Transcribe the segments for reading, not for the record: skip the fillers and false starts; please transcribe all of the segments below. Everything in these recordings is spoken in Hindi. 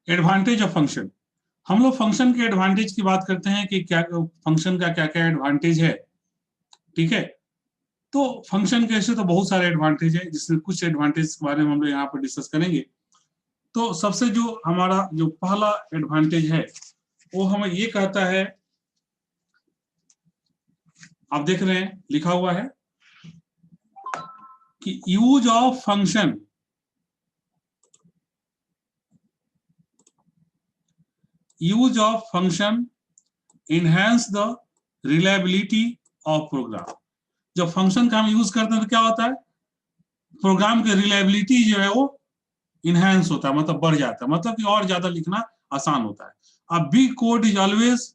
Advantage of function. हम लोग फंक्शन के एडवांटेज की बात करते हैं कि क्या फंक्शन का क्या क्या एडवांटेज है। ठीक है, तो फंक्शन के ऐसे तो बहुत सारे एडवांटेज है, जिसमें कुछ एडवांटेज के बारे में हम लोग यहाँ पर डिस्कस करेंगे। तो सबसे जो हमारा जो पहला एडवांटेज है वो हमें ये कहता है, आप देख रहे हैं लिखा हुआ है कि use of function enhance the reliability of program। जब फंक्शन का हम यूज करते हैं तो क्या होता है, प्रोग्राम की रिलायबिलिटी जो है वो इनहेंस होता है, मतलब बढ़ जाता है, मतलब कि और ज्यादा लिखना आसान होता है। अब big code is always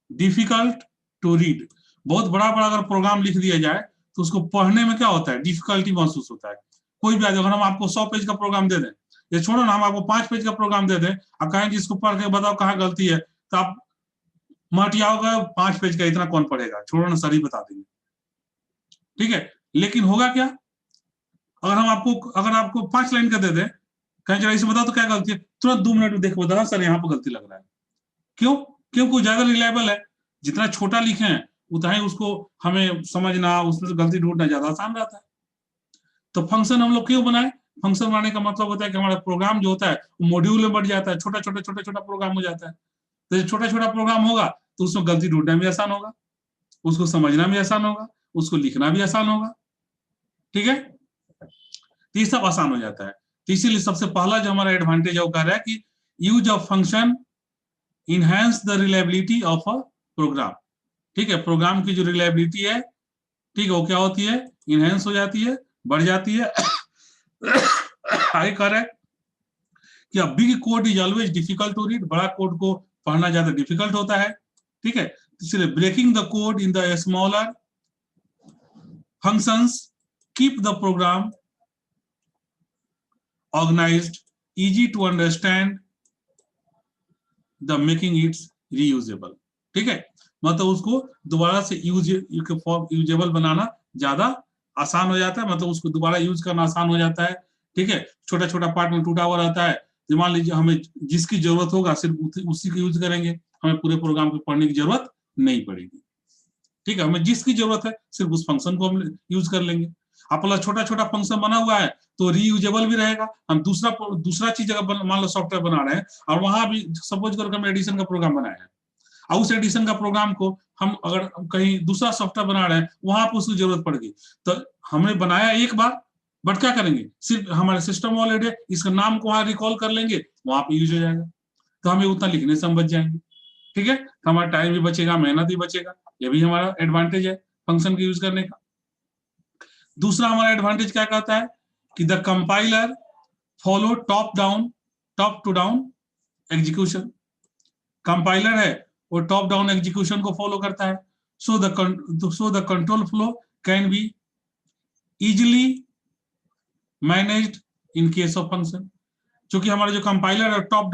difficult to read. बहुत बड़ा बड़ा अगर प्रोग्राम लिख दिया जाए तो उसको पढ़ने में क्या होता है, डिफिकल्टी महसूस होता है। कोई भी अगर हम आपको 100 पेज का प्रोग्राम दे दें, ये छोड़ो ना, हम आपको 5 पेज का प्रोग्राम दे दें और कहें जिसको पढ़ के बताओ कहाँ गलती है, तो आप मटिया होगा, 5 पेज का इतना कौन पढ़ेगा, छोड़ो ना, सर ही बता देंगे। ठीक है, लेकिन होगा क्या, अगर आपको 5 लाइन का दे दे, कहीं जरा इसे बताओ तो क्या गलती है, तुरंत 2 मिनट में देखो बता सर यहाँ पर गलती लग रहा है। क्यों? क्योंकि ज्यादा रिलायबल है। जितना छोटा लिखे हैं उतना ही उसको हमें समझना, उसमें से गलती ढूंढना ज्यादा आसान रहता है। तो फंक्शन हम लोग क्यों बनाए, फंक्शन बनाने का मतलब होता है कि हमारा प्रोग्राम जो होता है वो मॉड्यूल में बढ़ जाता है, छोटा छोटा छोटा छोटा प्रोग्राम हो जाता है। तो छोटा छोटा प्रोग्राम होगा तो उसमें गलती ढूंढना भी आसान होगा, उसको समझना भी आसान होगा, उसको लिखना भी आसान होगा। ठीक है, तो ये सब आसान हो जाता है। तो इसीलिए सबसे पहला जो हमारा एडवांटेज है वो कह रहा है कि use of function enhance the reliability of a program. ठीक है, प्रोग्राम की जो रिलायबिलिटी है, ठीक है, वो क्या होती है, इनहेंस हो जाती है, बढ़ जाती है। आगे कह रहा है कि big code is always difficult to read. बड़ा कोड को पढ़ना ज्यादा डिफिकल्ट होता है। ठीक है, इसलिए breaking the code in the smaller functions keep the program organised, easy to understand, the making its reusable. ठीक है, मतलब उसको दोबारा से यूजेबल बनाना ज्यादा आसान हो जाता है, मतलब उसको दोबारा यूज करना आसान हो जाता है। ठीक है, छोटा छोटा पार्ट में टूटा हुआ रहता है, मान लीजिए हमें जिसकी जरूरत होगा सिर्फ उसी को यूज करेंगे, हमें पूरे प्रोग्राम को पढ़ने की जरूरत नहीं पड़ेगी। ठीक है, हमें जिसकी जरूरत है सिर्फ उस फंक्शन को हम यूज कर लेंगे। अपना छोटा छोटा फंक्शन बना हुआ है तो रीयूजेबल भी रहेगा। हम दूसरा दूसरा चीज अगर मान लो सॉफ्टवेयर बना रहे हैं और वहां भी सपोज करो हम एडिशन का प्रोग्राम बनाया है, और उस एडिशन का प्रोग्राम को हम अगर कहीं दूसरा सॉफ्टवेयर बना रहे हैं वहां पर उसकी जरूरत पड़ेगी, तो हमने बनाया एक बार, बट क्या करेंगे, सिर्फ हमारे सिस्टम ऑलरेडी इसका नाम को वहां रिकॉल कर लेंगे, वहां पे यूज हो जाएगा, तो हमें उतना लिखने से हम बच जाएंगे। ठीक है, तो हमारा टाइम भी बचेगा, मेहनत भी बचेगा, ये भी हमारा एडवांटेज है फंक्शन का यूज करने का। दूसरा हमारा एडवांटेज क्या कहता है कि the compiler follow top to down execution. Compiler है वो टॉप डाउन एग्जीक्यूशन को फॉलो करता है। So the control flow can be easily managed in case of function. क्योंकि हमारा जो कंपाइलर है टॉप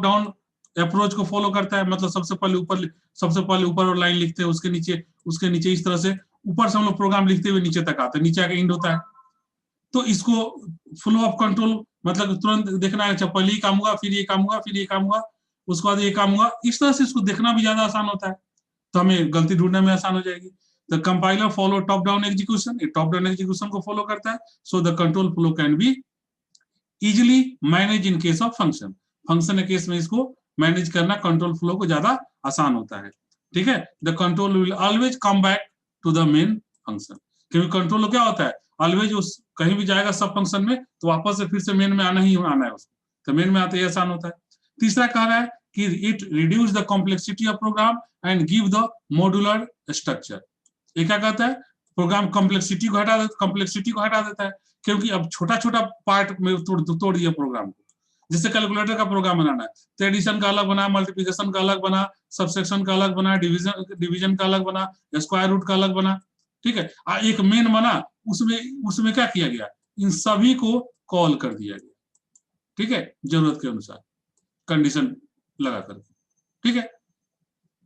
डाउन अप्रोच को फॉलो करता है, मतलब सबसे पहले ऊपर और लाइन लिखते हैं, उसके नीचे इस तरह से ऊपर से हम लोग प्रोग्राम लिखते हुए नीचे तक आते हैं, नीचे आके एंड होता है। तो इसको फ्लो ऑफ कंट्रोल मतलब तुरंत देखना है, अच्छा पहले ही काम हुआ, फिर ये काम हुआ, फिर ये काम हुआ, उसके बाद ये काम हुआ, इस तरह से इसको देखना भी ज्यादा आसान होता है, तो हमें गलती ढूंढने में आसान हो जाएगी। The compiler follow top down execution, top down execution को फॉलो करता है। So the control flow can be easily manage in case of function. Function के केस में इसको मैनेज करना, कंट्रोल फ्लो को ज्यादा आसान होता है। ठीक है, the control will always come back to the main function. क्योंकि कंट्रोल क्या होता है, ऑलवेज उस कहीं भी जाएगा सब फंक्शन में तो वापस से फिर से मेन में आना है उसको, तो मेन में आते ही आसान होता है। तीसरा कह रहा है कि it reduce the complexity of program and give the modular structure. ये क्या कहता है, प्रोग्राम कॉम्प्लेक्सिटी को हटा देता है, क्योंकि अब छोटा छोटा पार्ट में तोड़ दिया प्रोग्राम को। जैसे कैलकुलेटर का प्रोग्राम बनाना है तो एडिशन का अलग बना, मल्टीप्लिकेशन का अलग बना, सबसेक्शन का अलग बना, डिवीजन का अलग बना, स्क्वायर रूट का अलग बना। ठीक है, एक मेन बना, उसमें क्या किया गया, इन सभी को कॉल कर दिया गया। ठीक है, जरूरत के अनुसार कंडीशन लगा करके। ठीक है,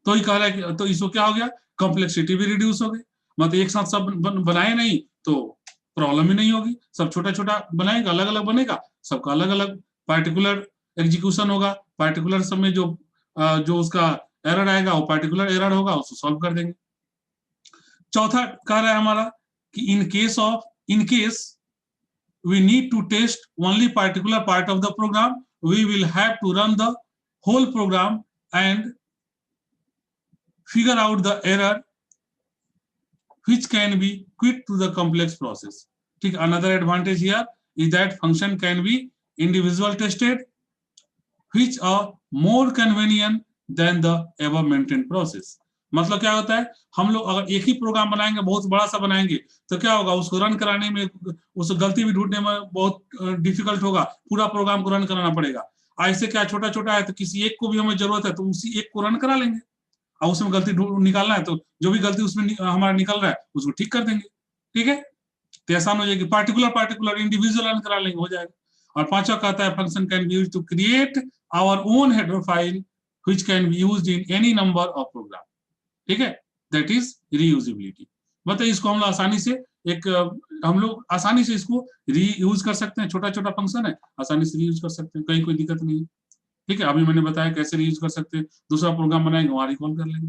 तो ही कह रहा है कि तो इसको क्या हो गया, कॉम्प्लेक्सिटी भी रिड्यूस हो गई, मतलब एक साथ सब बनाए नहीं तो प्रॉब्लम ही नहीं होगी, सब छोटा छोटा बनाएगा, अलग अलग बनेगा, सबका अलग अलग पार्टिकुलर एग्जीक्यूशन होगा, पार्टिकुलर समय जो उसका एरर आएगा वो पार्टिकुलर एरर होगा, उसको सॉल्व कर देंगे। चौथा कह रहा है हमारा कि in case we need to test only particular part of the program, we will have to run the whole program and figure out the error which can be quick to the complex process. ठीक, another advantage here is that function can be individual tested, which are more convenient than the above maintained process. मतलब क्या होता है, हम लोग अगर एक ही प्रोग्राम बनाएंगे, बहुत बड़ा सा बनाएंगे, तो क्या होगा, उसको रन कराने में, उसको गलती भी ढूंढने में बहुत डिफिकल्ट होगा, पूरा प्रोग्राम को रन कराना पड़ेगा। ऐसे क्या छोटा छोटा है तो किसी एक को भी हमें जरूरत है तो उसी एक को रन करा लेंगे, और उसमें गलती निकालना है तो जो भी गलती उसमें हमारा निकल रहा है उसको ठीक कर देंगे। ठीक है, तो आसान हो जाएगी, पार्टिकुलर इंडिविजुअल रन करा लेंगे, हो जाएगा। और पांचवा कहता है function can be used to create our own header file which can be used in any number of program. ठीक है, दैट इज रीयूजेबिलिटी। मतलब इसको हम लोग आसानी से इसको रीयूज कर सकते हैं, छोटा छोटा फंक्शन है, आसानी से रीयूज कर सकते हैं, कहीं कोई दिक्कत नहीं है। ठीक है, अभी मैंने बताया कैसे रीयूज कर सकते हैं, दूसरा प्रोग्राम बनाएंगे वहां रिकॉल कर लेंगे।